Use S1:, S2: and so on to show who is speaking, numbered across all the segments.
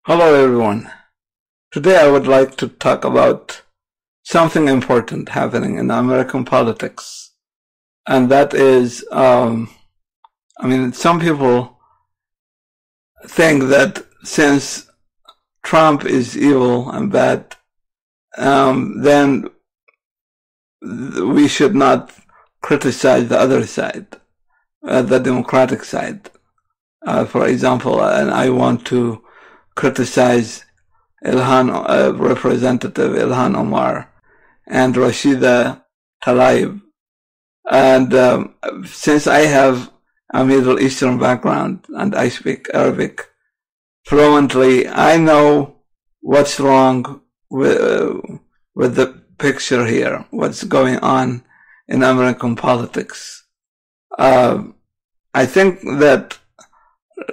S1: Hello everyone. Today I would like to talk about something important happening in American politics. And that is, some people think that since Trump is evil and bad, then we should not criticize the other side, the Democratic side. For example, and I want to criticize Representative Ilhan Omar and Rashida Tlaib. And since I have a Middle Eastern background and I speak Arabic fluently, I know what's wrong with the picture here, what's going on in American politics. I think that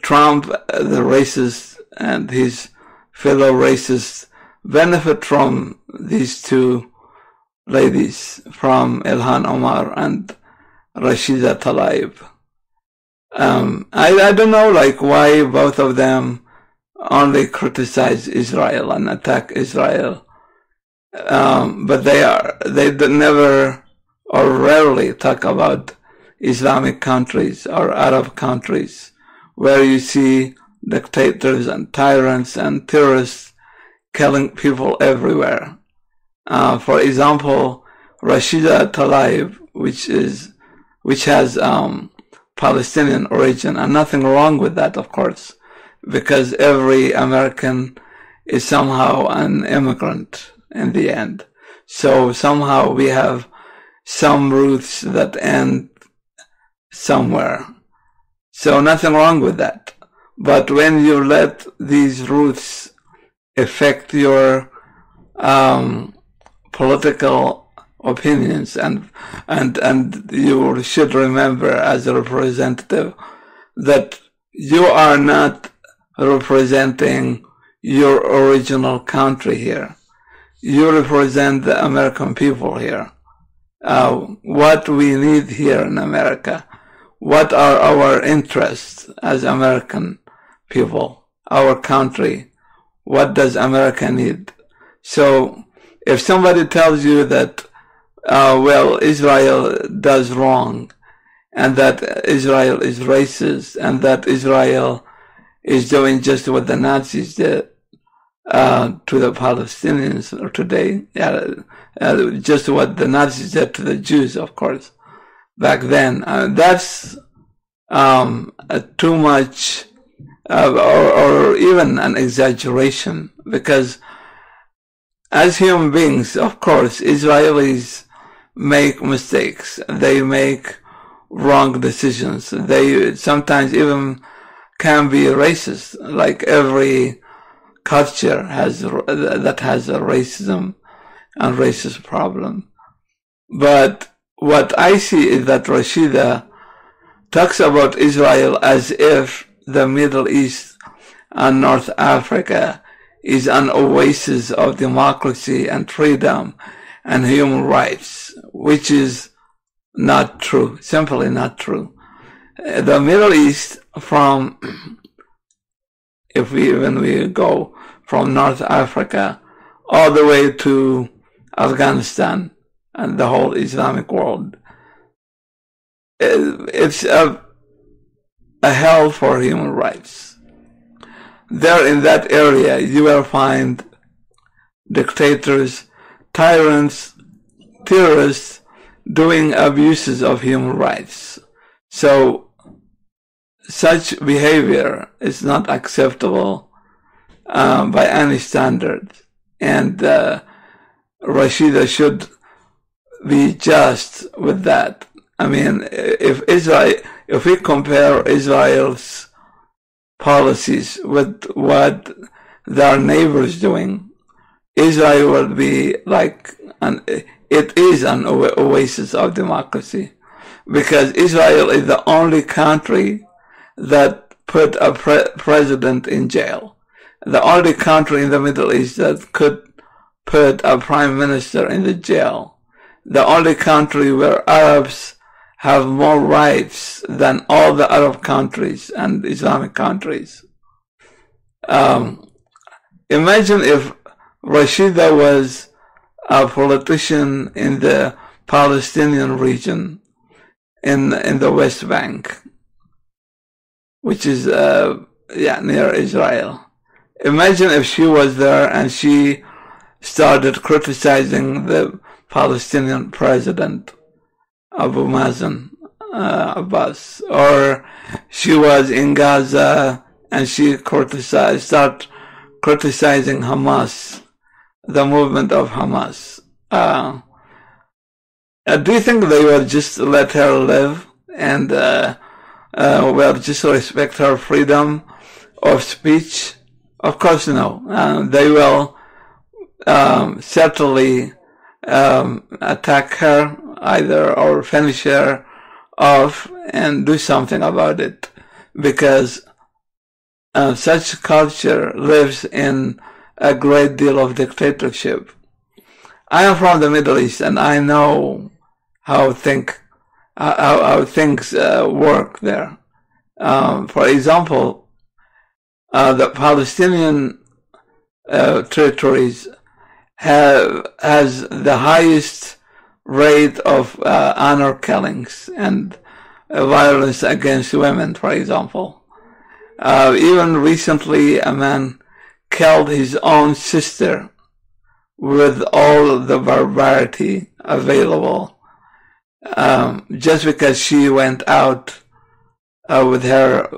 S1: Trump, the racist, and his fellow racists benefit from these two ladies, from Ilhan Omar and Rashida Tlaib. I don't know why both of them only criticize Israel and attack Israel. But they never or rarely talk about Islamic countries or Arab countries where you see dictators and tyrants and terrorists killing people everywhere. For example, Rashida Tlaib, which has Palestinian origin, and nothing wrong with that, of course, because every American is somehow an immigrant in the end. So somehow we have some roots that end somewhere. So nothing wrong with that. But when you let these roots affect your political opinions, and you should remember as a representative that you are not representing your original country here. You represent the American people here. What we need here in America, what are our interests as American people, our country, what does America need? So if somebody tells you that, Israel does wrong, and that Israel is racist, and that Israel is doing just what the Nazis did to the Palestinians today, just what the Nazis did to the Jews, of course, back then, that's too much, or even an exaggeration, because as human beings, of course, Israelis make mistakes. They make wrong decisions. They sometimes even can be racist, like every culture that has a racism and racist problem. But what I see is that Rashida talks about Israel as if the Middle East and North Africa is an oasis of democracy and freedom and human rights, which is not true, simply not true. The Middle East, if we go from North Africa all the way to Afghanistan and the whole Islamic world, it's a hell for human rights. There in that area, you will find dictators, tyrants, terrorists doing abuses of human rights. So such behavior is not acceptable by any standard. And Rashida should be just with that. I mean, if we compare Israel's policies with what their neighbors doing, Israel will be it is an oasis of democracy, because Israel is the only country that put a president in jail, the only country in the Middle East that could put a prime minister in the jail, the only country where Arabs have more rights than all the Arab countries and Islamic countries. Imagine if Rashida was a politician in the Palestinian region in the West Bank, which is near Israel. Imagine if she was there and she started criticizing the Palestinian president, Abu Mazen Abbas, or she was in Gaza and she started criticizing Hamas, the movement of Hamas. Do you think they will just let her live and will just respect her freedom of speech? Of course, no. They will certainly attack her either or finish her off and do something about it, because such culture lives in a great deal of dictatorship. I am from the Middle East and I know how things work there. For example, the Palestinian territories has the highest rate of honor killings and violence against women, for example. Even recently, a man killed his own sister with all the barbarity available, just because she went out with her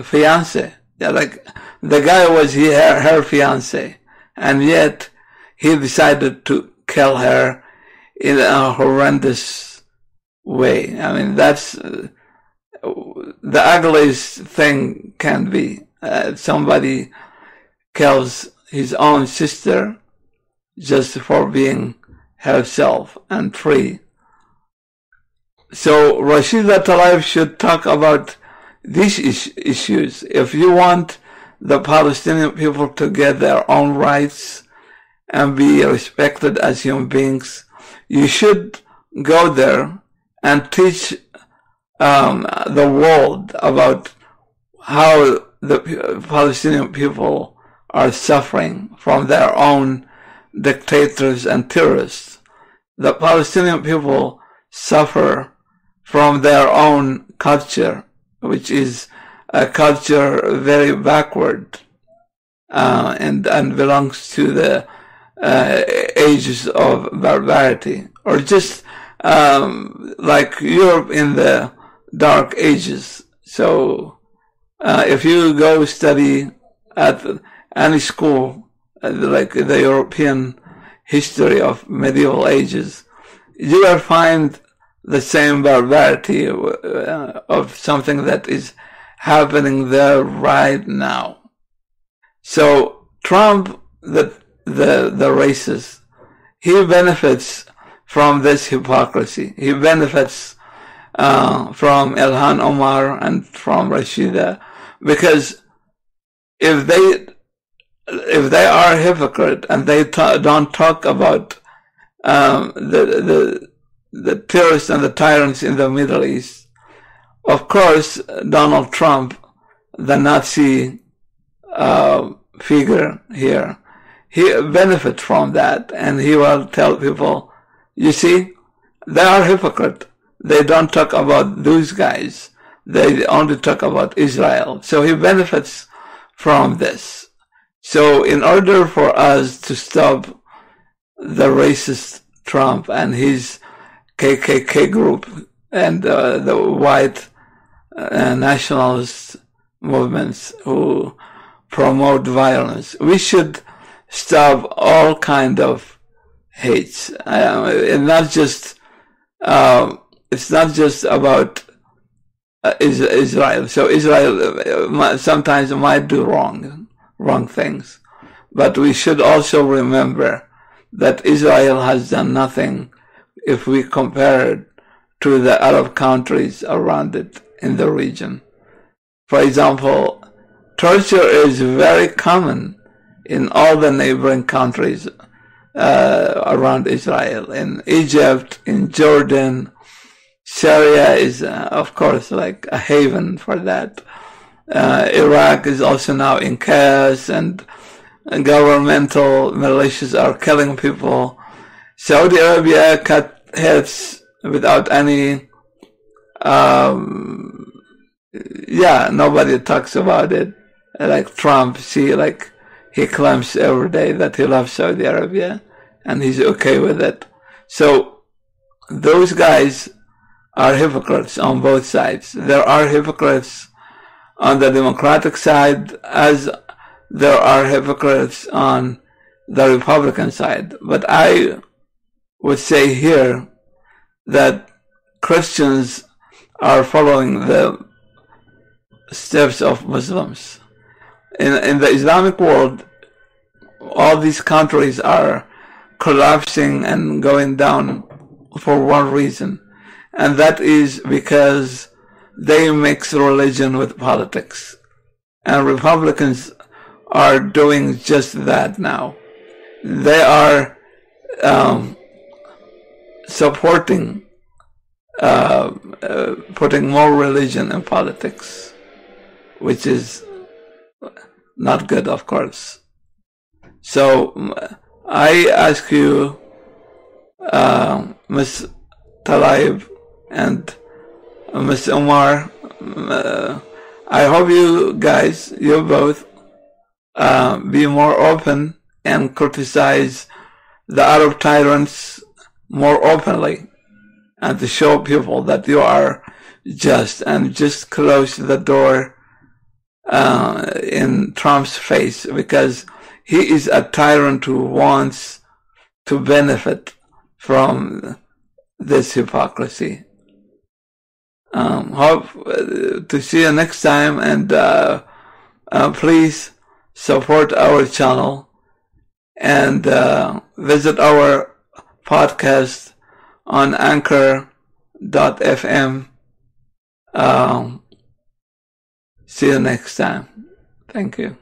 S1: fiance. Yeah, like the guy was her fiance, and yet he decided to kill her in a horrendous way. I mean, that's the ugliest thing can be. Somebody kills his own sister just for being herself and free. So Rashida Tlaib should talk about these issues. If you want the Palestinian people to get their own rights and be respected as human beings, you should go there and teach the world about how the Palestinian people are suffering from their own dictators and terrorists. The Palestinian people suffer from their own culture, which is a culture very backward and belongs to the ages of barbarity, or just like Europe in the Dark Ages. So if you go study at any school, like the European history of medieval ages, you will find the same barbarity of something that is happening there right now. So Trump, the racist, he benefits from this hypocrisy. He benefits from Ilhan Omar and from Rashida, because if they are hypocrite and they don't talk about the terrorists and the tyrants in the Middle East, of course Donald Trump, the Nazi figure here, he benefits from that, and he will tell people, you see, they are hypocrite. They don't talk about those guys. They only talk about Israel. So he benefits from this. So in order for us to stop the racist Trump and his KKK group and the white nationalist movements who promote violence, we should stop all kind of hates. It's not just about Israel. So Israel sometimes might do wrong things, but we should also remember that Israel has done nothing if we compare it to the Arab countries around it in the region. For example, torture is very common in all the neighboring countries around Israel. In Egypt, in Jordan, Syria is, of course, like a haven for that. Iraq is also now in chaos, and governmental militias are killing people. Saudi Arabia cut heads without any, nobody talks about it. Like Trump, he claims every day that he loves Saudi Arabia and he's okay with it. So those guys are hypocrites on both sides. There are hypocrites on the Democratic side as there are hypocrites on the Republican side. But I would say here that Christians are following the steps of Muslims. In the Islamic world, all these countries are collapsing and going down for one reason, and that is because they mix religion with politics. And Republicans are doing just that now. They are supporting putting more religion in politics, which is not good, of course. So I ask you, Ms. Tlaib and Ms. Omar, I hope you guys, you both, be more open and criticize the Arab tyrants more openly, and to show people that you are just, and just close the door in Trump's face, because he is a tyrant who wants to benefit from this hypocrisy. Hope to see you next time, and please support our channel and visit our podcast on anchor.fm. See you next time. Thank you.